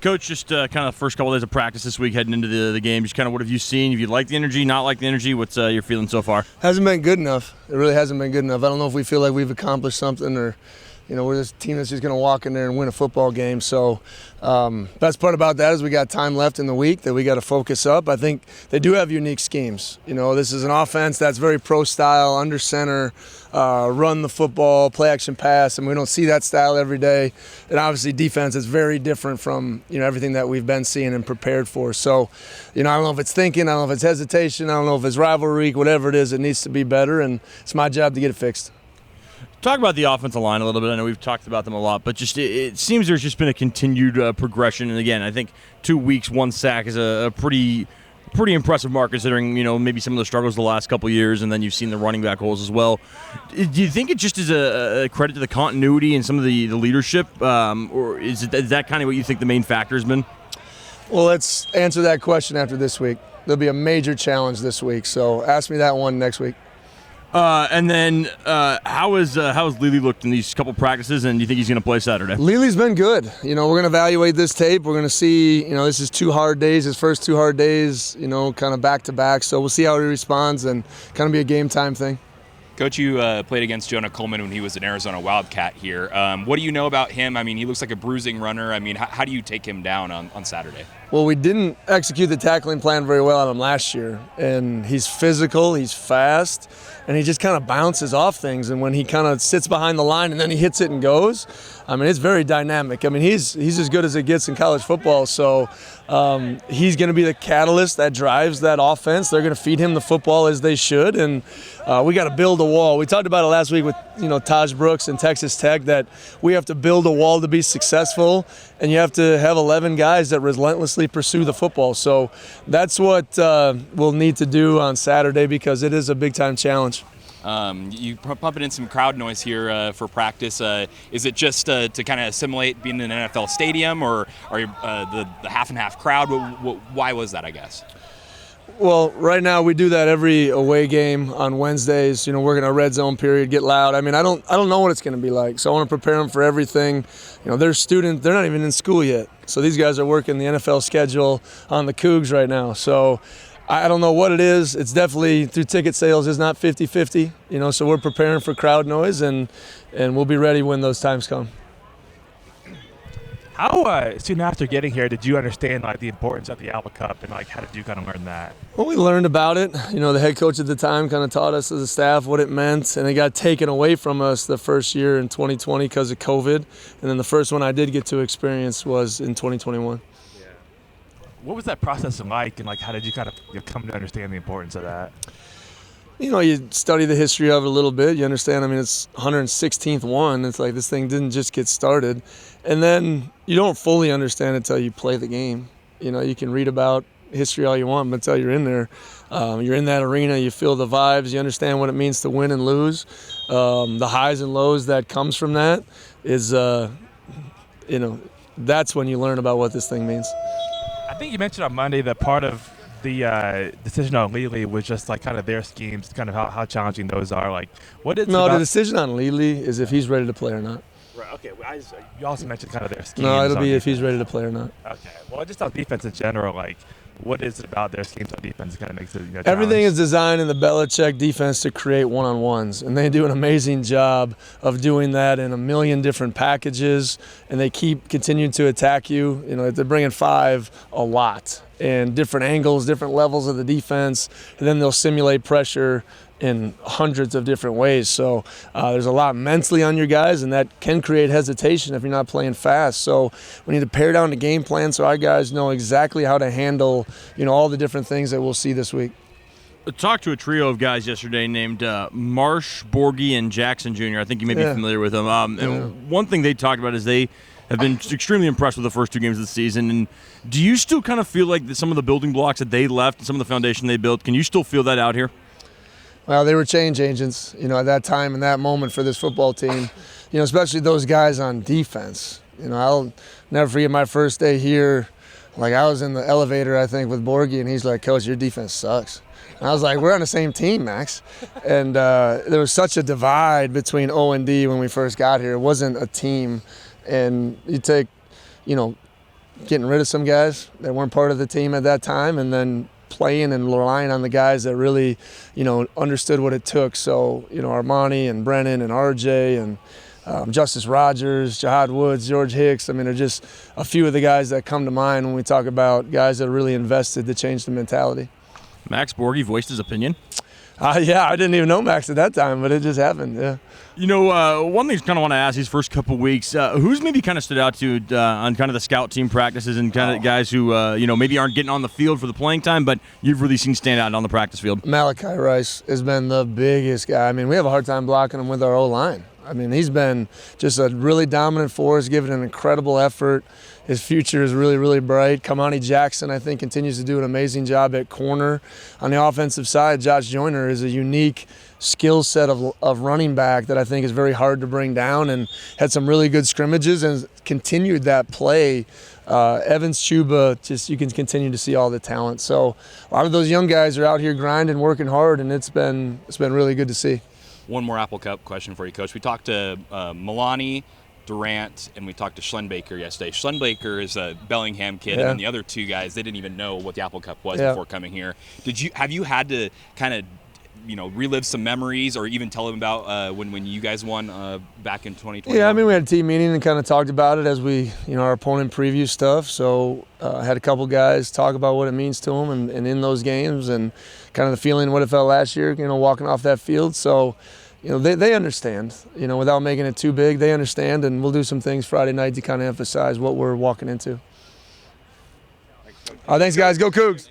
Coach, just kind of the first couple of days of practice this week heading into the game, just kind of what have you seen? If you like the energy, not like the energy, what's your feeling so far? Hasn't been good enough. It really hasn't been good enough. I don't know if we feel like we've accomplished something or, we're this team that's just going to walk in there and win a football game. So best part about that is we got time left in the week that we got to focus up. I think they do have unique schemes. This is an offense that's very pro style, under center, run the football, play action pass, and we don't see that style every day. And obviously defense is very different from everything that we've been seeing and prepared for. So, I don't know if it's thinking, I don't know if it's hesitation, I don't know if it's rivalry, whatever it is, it needs to be better, and it's my job to get it fixed. Talk about the offensive line a little bit. I know we've talked about them a lot, but just it seems there's just been a continued progression. And again, I think 2 weeks, 1 sack is a pretty impressive mark considering maybe some of the struggles the last couple of years, and then you've seen the running back holes as well. Do you think it just is a credit to the continuity and some of the leadership, or is that kind of what you think the main factor has been? Well, let's answer that question after this week. There'll be a major challenge this week, so ask me that one next week. And then how has Lely looked in these couple practices, and do you think he's going to play Saturday? Lely's been good. We're going to evaluate this tape. We're going to see, this is 2 hard days, his first 2 hard days, kind of back-to-back. So we'll see how he responds and kind of be a game-time thing. Coach, you played against Jonah Coleman when he was an Arizona Wildcat here. What do you know about him? I mean, he looks like a bruising runner. I mean, how do you take him down on Saturday? Well, we didn't execute the tackling plan very well on him last year. And he's physical, he's fast, and he just kind of bounces off things. And when he kind of sits behind the line and then he hits it and goes, I mean, it's very dynamic. I mean, he's as good as it gets in college football. So he's going to be the catalyst that drives that offense. They're going to feed him the football as they should. And we got to build a wall. We talked about it last week with, Taj Brooks and Texas Tech, that we have to build a wall to be successful. And you have to have 11 guys that relentlessly pursue the football. So that's what we'll need to do on Saturday, because it is a big-time challenge. You pumping in some crowd noise here for practice. Is it just to kind of assimilate being in an NFL stadium, or the half-and-half crowd? Why was that, I guess? Well, right now we do that every away game on Wednesdays. We're going to red zone period, get loud. I mean, I don't know what it's going to be like, so I want to prepare them for everything. They're students, they're not even in school yet. So these guys are working the NFL schedule on the Cougs right now. So I don't know what it is. It's definitely through ticket sales. It's not 50-50, so we're preparing for crowd noise, and we'll be ready when those times come. How soon after getting here did you understand the importance of the Alpha Cup, and how did you kind of learn that? Well, we learned about it. The head coach at the time kind of taught us as a staff what it meant, and it got taken away from us the first year in 2020 because of COVID, and then the first one I did get to experience was in 2021. Yeah. What was that process like, and how did you kind of come to understand the importance of that? You study the history of it a little bit. You understand, it's 116th one. It's like this thing didn't just get started. And then you don't fully understand it until you play the game. You can read about history all you want, but until you're in there, you're in that arena, you feel the vibes, you understand what it means to win and lose. The highs and lows that comes from that is, that's when you learn about what this thing means. I think you mentioned on Monday that part of the decision on Lely was just kind of their schemes, kind of how challenging those are. What is the decision on Lely is if he's ready to play or not. Right. Okay. Well, you also mentioned kind of their schemes. No, it'll be defense. if he's ready to play or not. Okay. Well, just on defense in general, what is it about their schemes on defense that kind of makes it Everything is designed in the Belichick defense to create one-on-ones, and they do an amazing job of doing that in a million different packages, and they keep continuing to attack you. They're bringing 5 a lot, and different angles, different levels of the defense, and then they'll simulate pressure in hundreds of different ways. So there's a lot mentally on your guys, and that can create hesitation if you're not playing fast. So we need to pare down the game plan so our guys know exactly how to handle, all the different things that we'll see this week. I talked to a trio of guys yesterday named Marsh, Borgie, and Jackson Jr. I think you may be familiar with them. And one thing they talked about is they have been extremely impressed with the first 2 games of the season. And do you still kind of feel like some of the building blocks that they left and some of the foundation they built, can you still feel that out here? Well, they were change agents, at that time and that moment for this football team, especially those guys on defense. I'll never forget my first day here. I was in the elevator, I think, with Borgie, and he's like, "Coach, your defense sucks." And I was like, "We're on the same team, Max." And there was such a divide between O and D when we first got here. It wasn't a team. And you take, getting rid of some guys that weren't part of the team at that time, and then playing and relying on the guys that really, understood what it took. So, Armani and Brennan and RJ and Justice Rogers, Jahad Woods, George Hicks. I mean, they're just a few of the guys that come to mind when we talk about guys that really invested to change the mentality. Max Borghi voiced his opinion. Yeah, I didn't even know Max at that time, but it just happened, yeah. One thing I kind of want to ask these first couple weeks, who's maybe kind of stood out to on kind of the scout team practices and kind of guys who, maybe aren't getting on the field for the playing time, but you've really seen stand out on the practice field? Malachi Rice has been the biggest guy. I mean, we have a hard time blocking him with our O-line. I mean, he's been just a really dominant force, giving an incredible effort. His future is really, really bright. Kamani Jackson, I think, continues to do an amazing job at corner. On the offensive side, Josh Joyner is a unique skill set of running back that I think is very hard to bring down, and had some really good scrimmages and continued that play. Evans, Chuba, just you can continue to see all the talent. So a lot of those young guys are out here grinding, working hard, and it's been really good to see. One more Apple Cup question for you, Coach. We talked to Milani, Durant, and we talked to Schlenbaker yesterday. Schlenbaker is a Bellingham kid, and then the other two guys, they didn't even know what the Apple Cup was before coming here. Have you had to kind of relive some memories, or even tell them about when you guys won back in 2020? Yeah, I mean, we had a team meeting and kind of talked about it as we, our opponent preview stuff. So I had a couple guys talk about what it means to them and in those games, and kind of the feeling what it felt last year, walking off that field. So, they understand, without making it too big, they understand, and we'll do some things Friday night to kind of emphasize what we're walking into. Thanks, guys. Go Cougs.